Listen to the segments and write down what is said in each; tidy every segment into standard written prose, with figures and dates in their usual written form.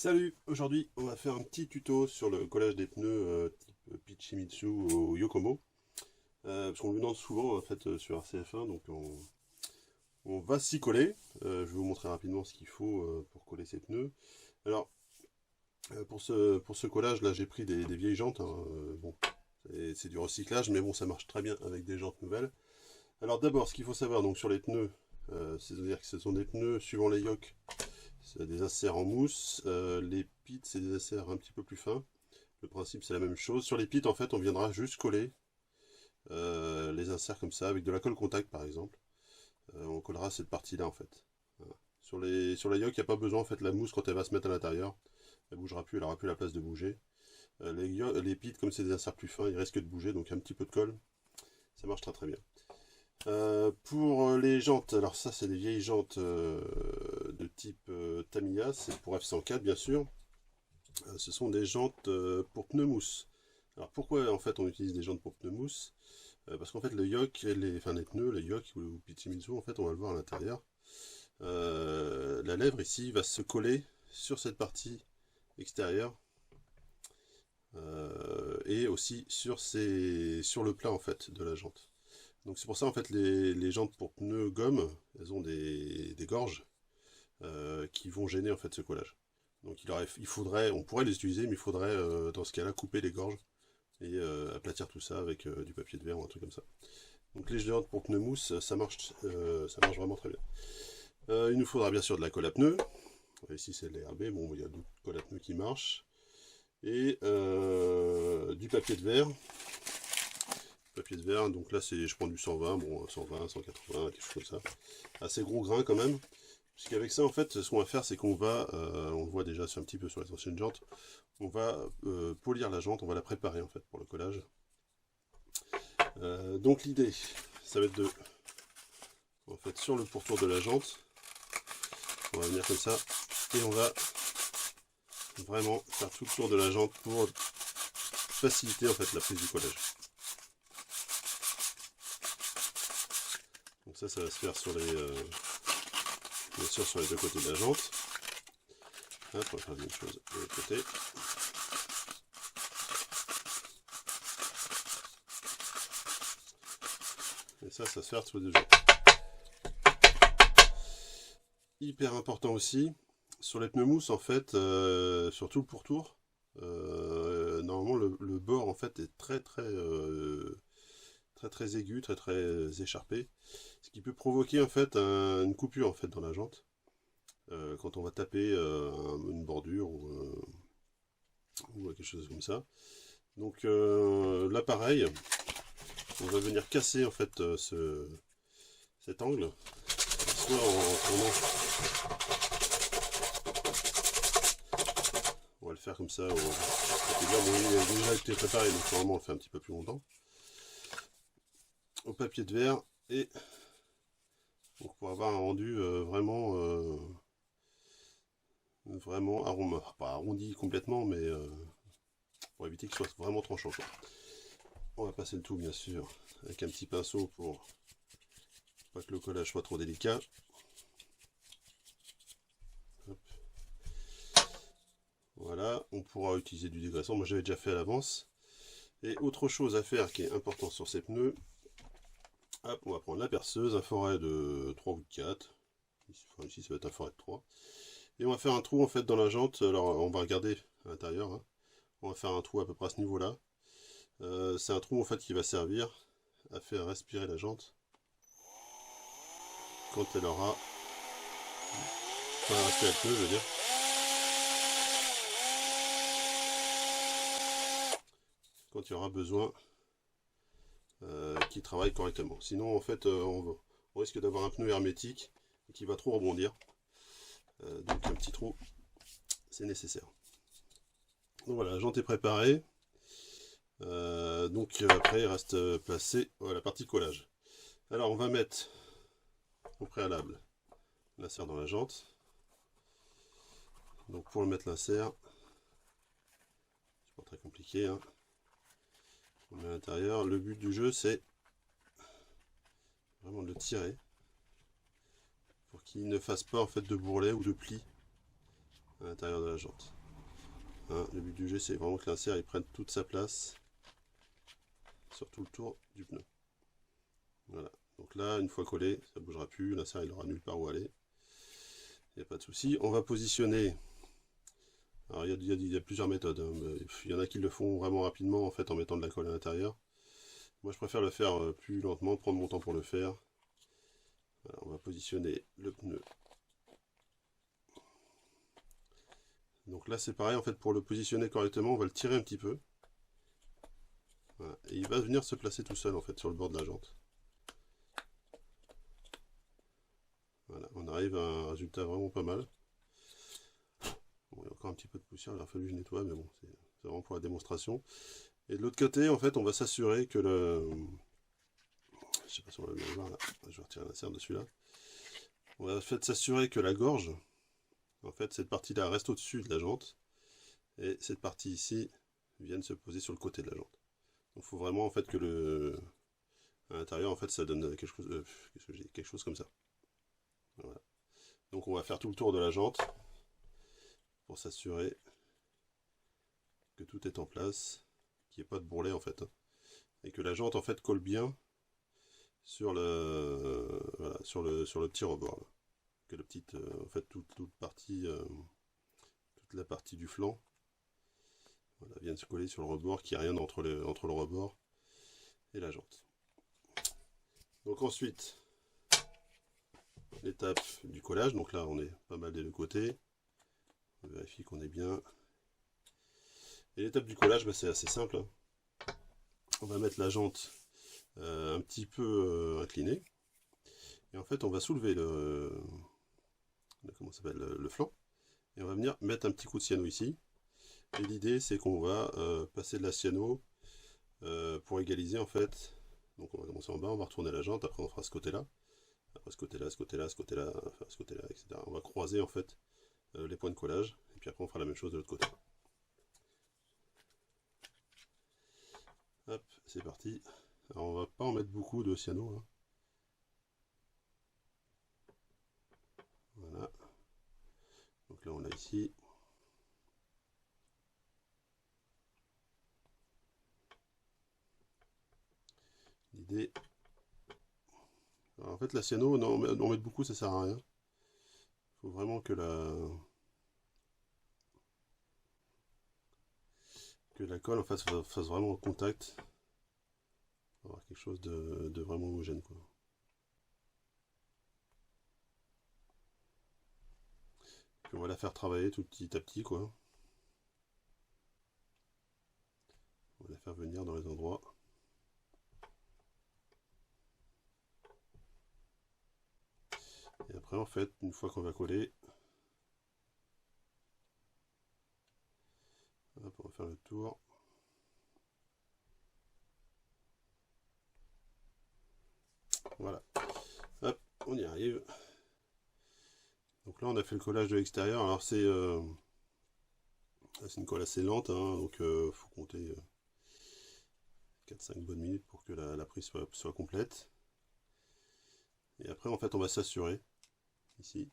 Salut, aujourd'hui on va faire un petit tuto sur le collage des pneus type Pichimitsu au Yokomo. Parce qu'on me demande souvent en fait sur RCF1, donc on va s'y coller. Je vais vous montrer rapidement ce qu'il faut pour coller ces pneus. Alors pour ce collage là j'ai pris des vieilles jantes, hein, bon, c'est du recyclage mais bon ça marche très bien avec des jantes nouvelles. Alors d'abord ce qu'il faut savoir donc sur les pneus, c'est-à-dire que ce sont des pneus suivant les yokes. C'est des inserts en mousse, les pits c'est des inserts un petit peu plus fins. Le principe c'est la même chose. Sur les pits en fait on viendra juste coller les inserts comme ça avec de la colle contact par exemple. On collera cette partie là en fait. Voilà. Sur la yoke il n'y a pas besoin en fait, la mousse quand elle va se mettre à l'intérieur, elle bougera plus, elle aura plus la place de bouger. Les pits comme c'est des inserts plus fins ils risquent de bouger, donc un petit peu de colle, ça marche très très bien. Pour les jantes, alors ça c'est des vieilles jantes de type Tamiya, c'est pour F104 bien sûr. Ce sont des jantes pour pneus mousse. Alors pourquoi en fait on utilise des jantes pour pneus mousse? Parce qu'en fait le yoke, les pneus, les yoke ou Pichimitsu, en fait on va le voir à l'intérieur. La lèvre ici va se coller sur cette partie extérieure et aussi sur le plat en fait de la jante. Donc c'est pour ça en fait les jantes pour pneus gomme, elles ont des gorges qui vont gêner en fait ce collage. Donc on pourrait les utiliser, mais il faudrait dans ce cas-là couper les gorges et aplatir tout ça avec du papier de verre ou un truc comme ça. Donc les jantes pour pneus mousse, ça marche vraiment très bien. Il nous faudra bien sûr de la colle à pneus. Ici c'est de l'ARB, bon il y a d'autres colles à pneus qui marchent. Et du papier de verre. Papier de verre, donc là je prends du 120, bon 120, 180, quelque chose comme ça. Assez gros grain quand même. Puisqu'avec ça en fait ce qu'on va faire c'est qu'on va, on le voit déjà un petit peu sur les anciennes jantes, on va polir la jante, on va la préparer en fait pour le collage. Donc l'idée ça va être de, en fait sur le pourtour de la jante, on va venir comme ça et on va vraiment faire tout le tour de la jante pour faciliter en fait la prise du collage. Donc ça va se faire sur les bien sûr sur les deux côtés de la jante. Hop, on va faire la même chose de l'autre côté. Et ça se fait sur les deux jantes. Hyper important aussi, sur les pneus mousse en fait, surtout le pourtour, normalement le bord en fait est très aigu, très écharpé, ce qui peut provoquer en fait une coupure en fait dans la jante quand on va taper une bordure ou quelque chose comme ça. Donc là pareil, on va venir casser en fait cet angle, soit en tournant, on va le faire comme ça, bon, il a déjà été préparé donc normalement on le fait un petit peu plus longtemps, au papier de verre, et donc pour avoir un rendu vraiment arrondi, pas arrondi complètement, mais pour éviter qu'il soit vraiment tranchant quoi. On va passer le tout bien sûr avec un petit pinceau pour pas que le collage soit trop délicat. Hop. Voilà, on pourra utiliser du dégraissant, moi j'avais déjà fait à l'avance. Et autre chose à faire qui est important sur ces pneus, hop, on va prendre la perceuse, un forêt de 3 ou de 4, ici ça va être un forêt de 3, et on va faire un trou en fait dans la jante. Alors on va regarder à l'intérieur, hein. On va faire un trou à peu près à ce niveau là. C'est un trou en fait qui va servir à faire respirer la jante quand elle aura, enfin respirer le pneu je veux dire, quand il y aura besoin qu'il travaille correctement. Sinon en fait on risque d'avoir un pneu hermétique qui va trop rebondir. Donc un petit trou c'est nécessaire. Donc voilà, la jante est préparée. Donc après il reste placé la partie collage. Alors on va mettre au préalable l'insert dans la jante. Donc pour le mettre l'insert, c'est pas très compliqué, hein. On met à l'intérieur. Le but du jeu c'est vraiment de le tirer pour qu'il ne fasse pas en fait de bourrelet ou de plis à l'intérieur de la jante. Le but du jeu, c'est vraiment que l'insert il prenne toute sa place sur tout le tour du pneu. Voilà. Donc là, une fois collé, ça ne bougera plus. L'insert il aura nulle part où aller. Il n'y a pas de souci. On va positionner. Alors il y a plusieurs méthodes. Hein. Il y en a qui le font vraiment rapidement en fait en mettant de la colle à l'intérieur. Moi je préfère le faire plus lentement, prendre mon temps pour le faire. Voilà, on va positionner le pneu. Donc là c'est pareil en fait, pour le positionner correctement, on va le tirer un petit peu. Voilà. Et il va venir se placer tout seul en fait sur le bord de la jante. Voilà, on arrive à un résultat vraiment pas mal. Bon, il y a encore un petit peu de poussière, il a fallu que je nettoie, mais bon, c'est vraiment pour la démonstration. Et de l'autre côté, en fait, on va s'assurer que le... Je sais pas si on va bien le voir là, je vais retirer l'insert de celui-là. On va en fait s'assurer que la gorge, en fait, cette partie-là reste au-dessus de la jante. Et cette partie ici vienne se poser sur le côté de la jante. Donc il faut vraiment en fait que le... à l'intérieur, en fait, ça donne quelque chose comme ça. Voilà. Donc on va faire tout le tour de la jante pour s'assurer que tout est en place, qu'il n'y ait pas de bourrelet en fait, hein, et que la jante en fait colle bien sur le, voilà, sur le petit rebord, là. Que le petit, en fait toute la partie du flanc, voilà, vienne se coller sur le rebord, qu'il n'y ait rien entre le rebord et la jante. Donc ensuite, l'étape du collage. Donc là on est pas mal des deux côtés, on vérifie qu'on est bien. Et l'étape du collage, bah, c'est assez simple, hein. On va mettre la jante un petit peu inclinée, et en fait on va soulever comment s'appelle, le flanc, et on va venir mettre un petit coup de cyano ici. Et l'idée c'est qu'on va passer de la cyano pour égaliser en fait. Donc on va commencer en bas, on va retourner la jante, après on fera ce côté là, après ce côté là, ce côté là, ce côté là, enfin ce côté là, etc. On va croiser en fait les points de collage, et puis après on fera la même chose de l'autre côté. Hop, c'est parti. Alors on va pas en mettre beaucoup de cyano, hein. Voilà. Donc là on l'a ici. L'idée... En fait la cyano, non, en mettre beaucoup ça sert à rien. Il faut vraiment que la colle en fait fasse vraiment contact. Pour avoir quelque chose de vraiment homogène, quoi. Puis on va la faire travailler tout petit à petit, quoi. On va la faire venir dans les endroits. Et après en fait, une fois qu'on va coller, hop, on va faire le tour. Voilà. Hop, on y arrive. Donc là on a fait le collage de l'extérieur. Alors c'est une colle assez lente, hein, donc faut compter 4-5 bonnes minutes pour que la prise soit complète. Et après en fait on va s'assurer ici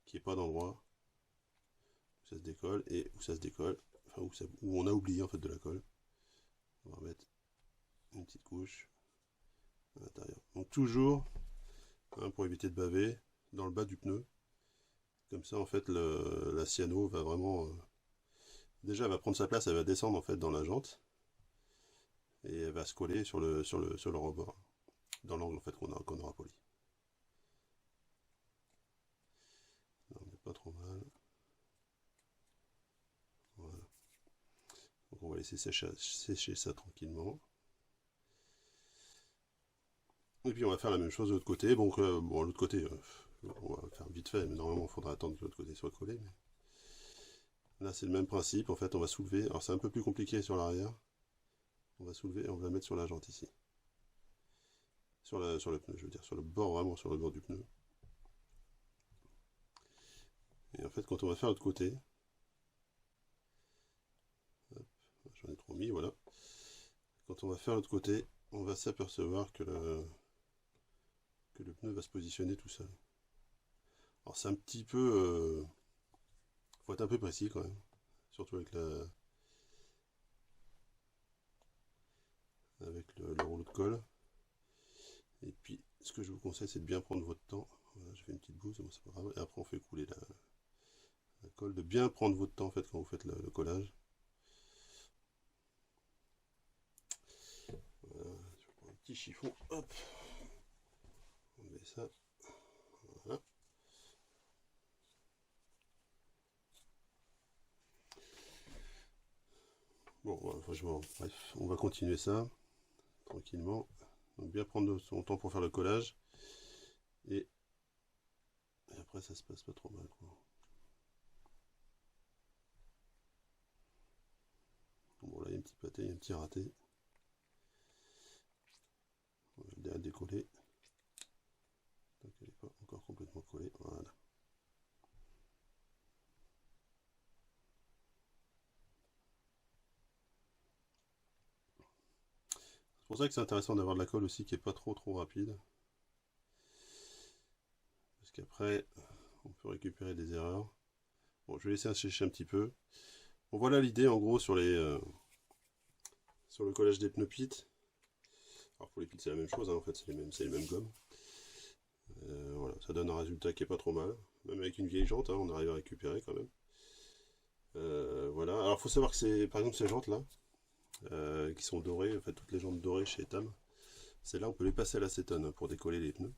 qu'il n'y ait pas d'endroit où ça se décolle et où ça se décolle, enfin où on a oublié en fait de la colle. On va remettre une petite couche à l'intérieur. Donc toujours, hein, pour éviter de baver, dans le bas du pneu. Comme ça en fait la cyano va vraiment... déjà elle va prendre sa place, elle va descendre en fait dans la jante. Et elle va se coller sur le rebord, dans l'angle en fait qu'on aura poli. Là, on n'est pas trop mal. Voilà. Donc on va laisser sécher ça tranquillement. Et puis on va faire la même chose de l'autre côté. Donc bon, l'autre côté, on va faire vite fait, mais normalement il faudra attendre que l'autre côté soit collé. Mais... là c'est le même principe, en fait on va soulever. Alors c'est un peu plus compliqué sur l'arrière. On va soulever et on va la mettre sur la jante ici. Sur le pneu, je veux dire, sur le bord, vraiment sur le bord du pneu. Et en fait quand on va faire l'autre côté, j'en ai trop mis, voilà. Quand on va faire l'autre côté, on va s'apercevoir que le pneu va se positionner tout seul. Alors c'est un petit peu... faut être un peu précis quand même surtout avec le rouleau de colle. Et puis, ce que je vous conseille, c'est de bien prendre votre temps. Voilà, j'ai fait une petite bouse, mais c'est pas grave. Et après, on fait couler la colle. De bien prendre votre temps, en fait, quand vous faites le collage. Voilà, je prends un petit chiffon. Hop. On met ça. Voilà. Bon, voilà, franchement, bref, on va continuer ça tranquillement. Donc bien prendre son temps pour faire le collage. Et après, ça se passe pas trop mal, quoi. Bon, là, il y a un petit pâté, il y a un petit raté. On va le décoller. Donc, elle n'est pas encore complètement collée. Voilà. C'est pour ça que c'est intéressant d'avoir de la colle aussi qui est pas trop rapide. Parce qu'après, on peut récupérer des erreurs. Bon, je vais laisser sécher un petit peu. Bon, voilà l'idée en gros sur le collage des pneus pit. Alors pour les pits c'est la même chose, hein, en fait c'est les mêmes gommes. Voilà, ça donne un résultat qui est pas trop mal. Même avec une vieille jante, hein, on arrive à récupérer quand même. Voilà, alors il faut savoir que c'est, par exemple ces jantes là, qui sont dorées, en fait toutes les jantes dorées chez Tam, celles-là on peut les passer à l'acétone hein, pour décoller les pneus.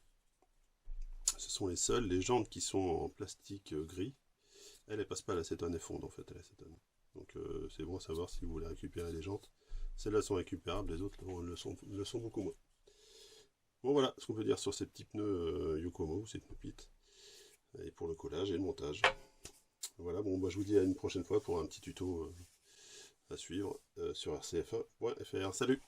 Ce sont les seules, les jantes qui sont en plastique gris, elles passent pas à l'acétone, elles fondent en fait à l'acétone. Donc c'est bon à savoir si vous voulez récupérer les jantes. Celles-là sont récupérables, les autres le sont beaucoup moins. Bon voilà ce qu'on peut dire sur ces petits pneus Yokomo, ces pneus pit, et pour le collage et le montage. Voilà, bon bah je vous dis à une prochaine fois pour un petit tuto à suivre sur rcf1.fr. Salut!